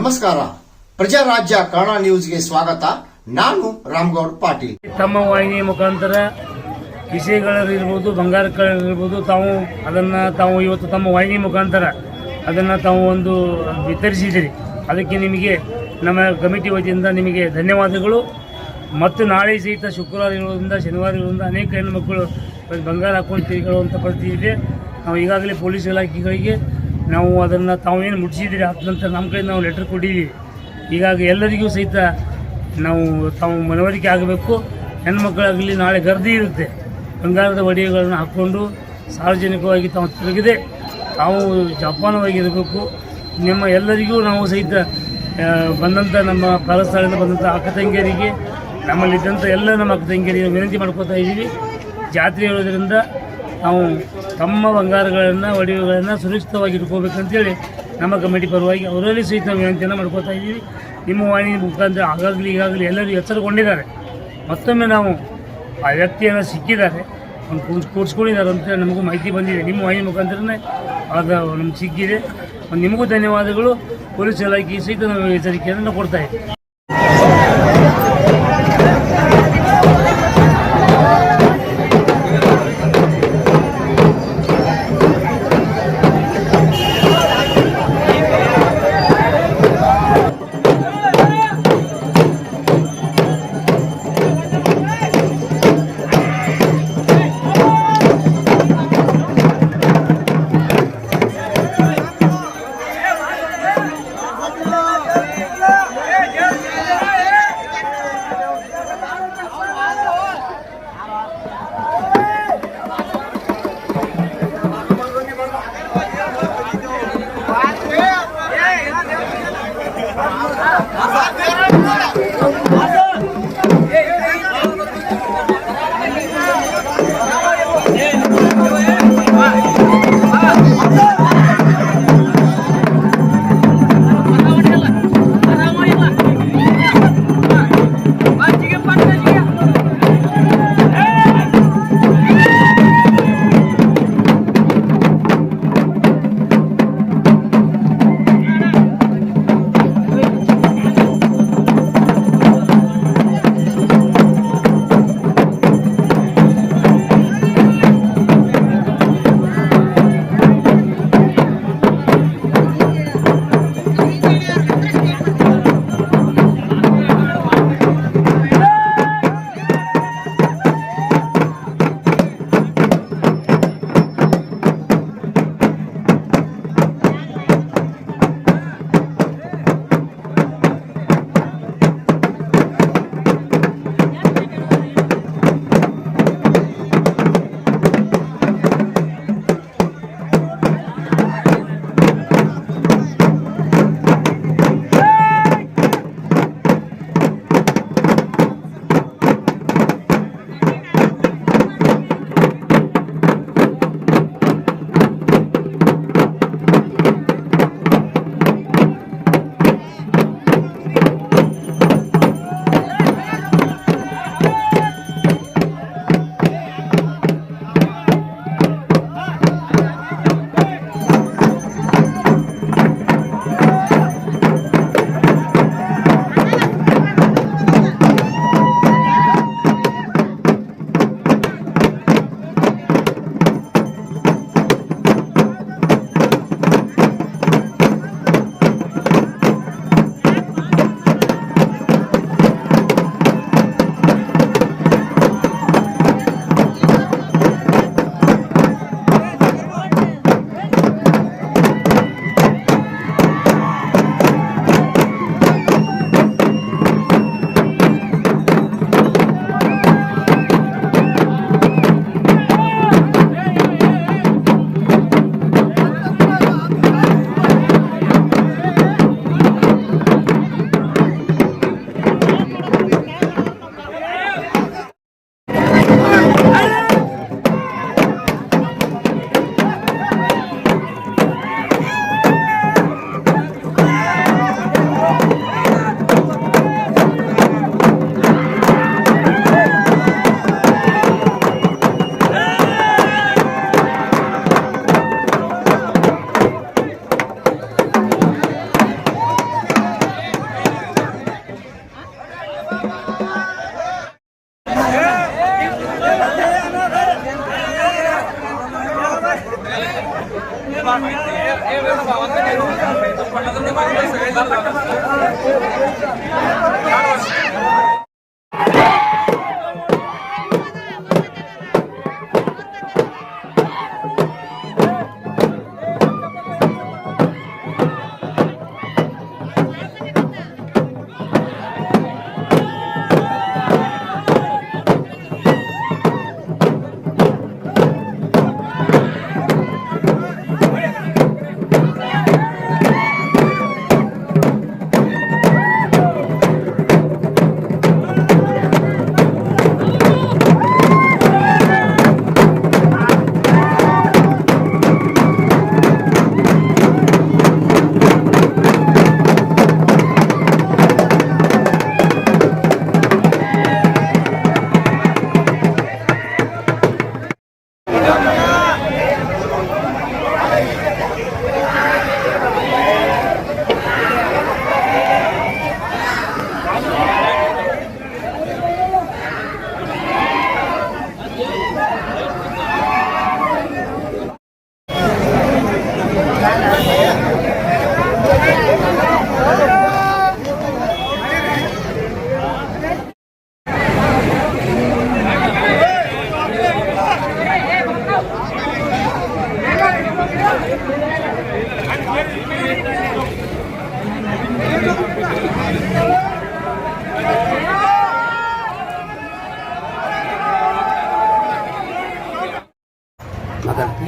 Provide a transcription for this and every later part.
ನಮಸ್ಕಾರ. ಪ್ರಜಾರಾಜ್ಯ ಕನ್ನಡ ನ್ಯೂಸ್ಗೆ ಸ್ವಾಗತ. ನಾನು ರಾಮಗೌಡ್ ಪಾಟೀಲ್. ತಮ್ಮ ವಾಹಿನಿ ಮುಖಾಂತರ ವಿಷಯಗಳಿರ್ಬೋದು, ಬಂಗಾರಗಳಿರ್ಬೋದು, ತಾವು ಇವತ್ತು ತಮ್ಮ ವಾಹಿನಿ ಮುಖಾಂತರ ಅದನ್ನು ತಾವು ಒಂದು ವಿತರಿಸಿದಿರಿ. ಅದಕ್ಕೆ ನಿಮಗೆ ನಮ್ಮ ಕಮಿಟಿ ವತಿಯಿಂದ ನಿಮಗೆ ಧನ್ಯವಾದಗಳು. ಮತ್ತು ನಾಳೆ ಸಹಿತ ಶುಕ್ರವಾರ ಇರೋದ್ರಿಂದ, ಶನಿವಾರ ಇರೋದ್ರಿಂದ ಅನೇಕ ಹೆಣ್ಣುಮಕ್ಕಳು ಬಂಗಾರ ಹಾಕೊಂಡು ತಿರುಗಾಡುವಂಥ ಪರಿಸ್ಥಿತಿ ಇದೆ. ನಾವು ಈಗಾಗಲೇ ಪೊಲೀಸ್ ಇಲಾಖೆಗಳಿಗೆ ನಾವು ಅದನ್ನು ತಾವೇನು ಮುಟ್ಟಿಸಿದ್ದೀರಿ ಆದ ನಂತರ ನಮ್ಮ ಕಡೆ ನಾವು ಲೆಟರ್ ಕೊಟ್ಟಿದ್ದೀವಿ. ಹೀಗಾಗಿ ಎಲ್ಲರಿಗೂ ಸಹಿತ ತಾವು ಮನವರಿಕೆ ಆಗಬೇಕು. ಹೆಣ್ಮಕ್ಕಳಾಗಲಿ ನಾಳೆ ಗರ್ದಿ ಇರುತ್ತೆ, ಬಂಗಾರದ ಒಡೆಯುಗಳನ್ನು ಹಾಕ್ಕೊಂಡು ಸಾರ್ವಜನಿಕವಾಗಿ ತಾವು ತಿರುಗದೆ ತಾವು ಜಪಾನವಾಗಿರಬೇಕು. ನಿಮ್ಮ ಎಲ್ಲರಿಗೂ ನಾವು ಸಹಿತ ಬಂದಂಥ ನಮ್ಮ ಪಾಲಸ್ಥಳದಿಂದ ಬಂದಂಥ ಅಕ್ಕ ತಂಗಿಯರಿಗೆ, ನಮ್ಮಲ್ಲಿದ್ದಂಥ ಎಲ್ಲ ನಮ್ಮ ಅಕ್ಕ ತಂಗಿಯರಿಗೆ ವಿನಂತಿ ಮಾಡ್ಕೋತಾ ಇದ್ದೀವಿ. ಜಾತ್ರೆ ಇರೋದರಿಂದ ನಾವು ತಮ್ಮ ಬಂಗಾರಗಳನ್ನು, ಒಡವೆಗಳನ್ನು ಸುರಕ್ಷಿತವಾಗಿ ಇಟ್ಕೋಬೇಕಂತೇಳಿ ನಮ್ಮ ಕಮಿಟಿ ಪರವಾಗಿ ಅವರಲ್ಲಿ ಸಹಿತ ವಿನಂತಿಯನ್ನು ಮಾಡ್ಕೋತಾ ಇದ್ದೀವಿ. ನಿಮ್ಮ ವಾಹಿನಿ ಮುಖಾಂತರ ಈಗಾಗಲೇ ಎಲ್ಲರೂ ಎಚ್ಚರಗೊಂಡಿದ್ದಾರೆ. ಮತ್ತೊಮ್ಮೆ ನಾವು ಆ ವ್ಯಕ್ತಿಯನ್ನು ಸಿಕ್ಕಿದ್ದಾರೆ, ಕೂರಿಸ್ಕೊಂಡಿದ್ದಾರೆ ಅಂತೇಳಿ ನಮಗೂ ಮಾಹಿತಿ ಬಂದಿದೆ. ನಿಮ್ಮ ವಾಹಿನಿ ಮುಖಾಂತರನೇ ಅದು ನಮ್ಗೆ ಸಿಕ್ಕಿದೆ. ನಿಮಗೂ ಧನ್ಯವಾದಗಳು. ಪೊಲೀಸ್ ಇಲಾಖೆ ಸಹಿತ ನಾವು ಎಚ್ಚರಿಕೆಯನ್ನು ಕೊಡ್ತಾ ಇದ್ದೀವಿ.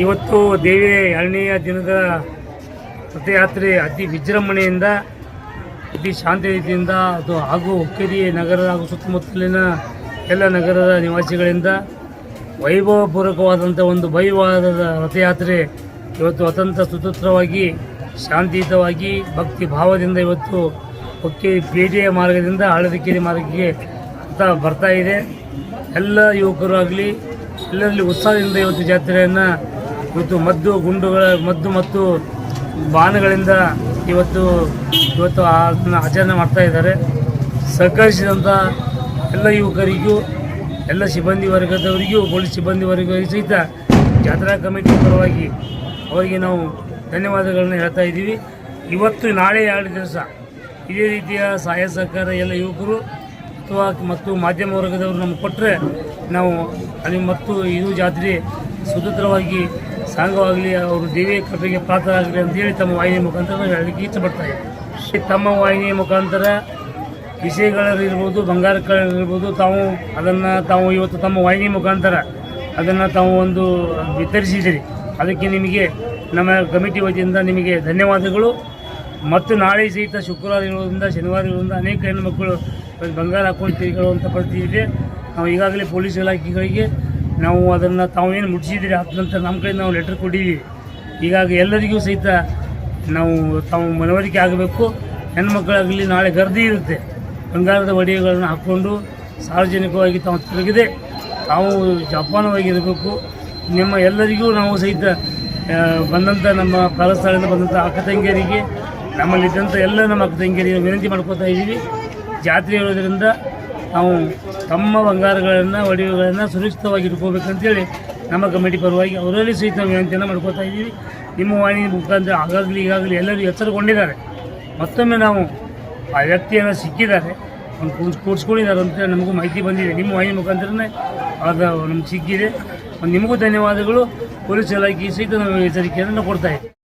ಇವತ್ತು ದೇವಿ 2ನೆಯ ದಿನದ ರಥಯಾತ್ರೆ ಅತಿ ವಿಜೃಂಭಣೆಯಿಂದ ಅತಿ ಶಾಂತಿ ರೀತಿಯಿಂದ ಅದು ಹಾಗೂ ಹುಕ್ಕೇರಿ ನಗರ ಹಾಗೂ ಸುತ್ತಮುತ್ತಲಿನ ಎಲ್ಲ ನಗರದ ನಿವಾಸಿಗಳಿಂದ ವೈಭವಪೂರ್ವಕವಾದಂಥ ಒಂದು ಭವ್ಯವಾದ ರಥಯಾತ್ರೆ ಇವತ್ತು ಅತ್ಯಂತ ಸುಸೂತ್ರವಾಗಿ ಶಾಂತಿಯುತವಾಗಿ ಭಕ್ತಿ ಭಾವದಿಂದ ಇವತ್ತು ಹುಕ್ಕೇರಿ ಪೇಟೆಯ ಮಾರ್ಗದಿಂದ ಹಳದಿಕೆರೆ ಮಾರ್ಗಕ್ಕೆ ಅಂತ ಬರ್ತಾ ಇದೆ. ಎಲ್ಲ ಯುವಕರು ಆಗಲಿ ಎಲ್ಲರಲ್ಲಿ ಉತ್ಸಾಹದಿಂದ ಇವತ್ತು ಜಾತ್ರೆಯನ್ನು ಇವತ್ತು ಮದ್ದು ಮತ್ತು ಬಾಣಗಳಿಂದ ಇವತ್ತು ಅದನ್ನು ಆಚರಣೆ ಮಾಡ್ತಾ ಇದ್ದಾರೆ. ಸಹಕರಿಸಿದಂಥ ಎಲ್ಲ ಯುವಕರಿಗೂ ಎಲ್ಲ ಸಿಬ್ಬಂದಿ ವರ್ಗದವರಿಗೂ ಪೊಲೀಸ್ ಸಿಬ್ಬಂದಿ ವರ್ಗದವರಿಗೂ ಸಹಿತ ಜಾತ್ರಾ ಕಮಿಟಿ ಪರವಾಗಿ ಅವರಿಗೆ ನಾವು ಧನ್ಯವಾದಗಳನ್ನು ಹೇಳ್ತಾ ಇದ್ದೀವಿ. ಇವತ್ತು ನಾಳೆ 2 ದಿವಸ ಇದೇ ರೀತಿಯ ಸಹಾಯ ಸಹಕಾರ ಎಲ್ಲ ಯುವಕರು ಮತ್ತು ಮಾಧ್ಯಮ ವರ್ಗದವರು ನಮ್ಗೆ ಕೊಟ್ಟರೆ ನಾವು ಅಲ್ಲಿ ಮತ್ತು ಇದು ಜಾತ್ರೆ ಸುಸೂತ್ರವಾಗಿ ಸಾಂಗವಾಗಲಿ ಅವರು ದೇವಿಯ ಕೃಪೆಗೆ ಪಾತ್ರರಾಗಲಿ ಅಂತೇಳಿ ತಮ್ಮ ವಾಹಿನಿ ಮುಖಾಂತರ ನಾವು ಹೇಳಲಿಕ್ಕೆ ಇಷ್ಟಪಡ್ತಾ ಇದ್ದೀವಿ. ತಮ್ಮ ವಾಹಿನಿಯ ಮುಖಾಂತರ ವಿಷಯಗಳಿರ್ಬೋದು, ಬಂಗಾರಗಳಿರ್ಬೋದು, ತಾವು ಇವತ್ತು ತಮ್ಮ ವಾಹಿನಿ ಮುಖಾಂತರ ಅದನ್ನು ತಾವು ಒಂದು ವಿತರಿಸಿದ್ದೀರಿ. ಅದಕ್ಕೆ ನಿಮಗೆ ನಮ್ಮ ಕಮಿಟಿ ವತಿಯಿಂದ ನಿಮಗೆ ಧನ್ಯವಾದಗಳು. ಮತ್ತು ನಾಳೆ ಸಹಿತ ಶುಕ್ರವಾರ ಇರೋದ್ರಿಂದ ಶನಿವಾರ ಇರೋದ್ರಿಂದ ಅನೇಕ ಹೆಣ್ಣುಮಕ್ಕಳು ಬಂಗಾರ ಹಾಕೊಂಡು ತಿರುಗಾಡುವಂಥ ಪರಿಸ್ಥಿತಿ ಇದೆ. ನಾವು ಈಗಾಗಲೇ ಪೊಲೀಸ್ ಇಲಾಖೆಗಳಿಗೆ ನಾವು ಅದನ್ನು ತಾವು ಏನು ಮುಟ್ಟಿಸಿದ್ದೀರಿ ಆದ ನಂತರ ನಮ್ಮ ಕಡೆ ನಾವು ಲೆಟರ್ ಕೊಟ್ಟಿದ್ದೀವಿ. ಹೀಗಾಗಿ ಎಲ್ಲರಿಗೂ ಸಹಿತ ನಾವು ತಾವು ಮನವರಿಕೆ ಆಗಬೇಕು. ಹೆಣ್ಮಕ್ಕಳಾಗಲಿ ನಾಳೆ ಗರ್ದಿ ಇರುತ್ತೆ, ಬಂಗಾರದ ಒಡೆಯಗಳನ್ನು ಹಾಕ್ಕೊಂಡು ಸಾರ್ವಜನಿಕವಾಗಿ ತಾವು ತಿರುಗಿದೆ ತಾವು ಜಪಾನವಾಗಿರಬೇಕು. ನಿಮ್ಮ ಎಲ್ಲರಿಗೂ ನಾವು ಸಹಿತ ಬಂದಂಥ ನಮ್ಮ ಸ್ಥಳದಿಂದ ಬಂದಂಥ ಅಕ್ಕ ತಂಗಿಯರಿಗೆ ನಮ್ಮಲ್ಲಿದ್ದಂಥ ಎಲ್ಲ ನಮ್ಮ ಅಕ್ಕ ತಂಗಿಯರಿಗೆ ವಿನಂತಿ ಮಾಡ್ಕೋತಾ ಇದ್ದೀವಿ. ಜಾತ್ರೆ ಇರೋದರಿಂದ ನಾವು ತಮ್ಮ ಬಂಗಾರಗಳನ್ನು ಒಡವೆಗಳನ್ನು ಸುರಕ್ಷಿತವಾಗಿ ಇಟ್ಕೋಬೇಕಂತೇಳಿ ನಮ್ಮ ಕಮಿಟಿ ಪರವಾಗಿ ಅವರಲ್ಲಿ ಸಹಿತ ವಿನಂತಿಯನ್ನು ಮಾಡ್ಕೋತಾ ಇದ್ದೀವಿ. ನಿಮ್ಮ ವಾಹಿನಿ ಮುಖಾಂತರ ಈಗಾಗಲೇ ಎಲ್ಲರೂ ಎಚ್ಚರಗೊಂಡಿದ್ದಾರೆ. ಮತ್ತೊಮ್ಮೆ ನಾವು ಆ ವ್ಯಕ್ತಿಯನ್ನು ಸಿಕ್ಕಿದ್ದಾರೆ, ಕೂಡಿಸ್ಕೊಂಡಿದ್ದಾರೆ ಅಂತ ನಮಗೂ ಮಾಹಿತಿ ಬಂದಿದೆ. ನಿಮ್ಮ ವಾಹಿನಿ ಮುಖಾಂತರನೇ ಅದು ನಮ್ಗೆ ಸಿಕ್ಕಿದೆ. ನಿಮಗೂ ಧನ್ಯವಾದಗಳು. ಪೊಲೀಸ್ ಇಲಾಖೆ ಸಹಿತ ನಾವು ಎಚ್ಚರಿಕೆಯನ್ನು ಕೊಡ್ತಾ ಇದ್ದೀವಿ.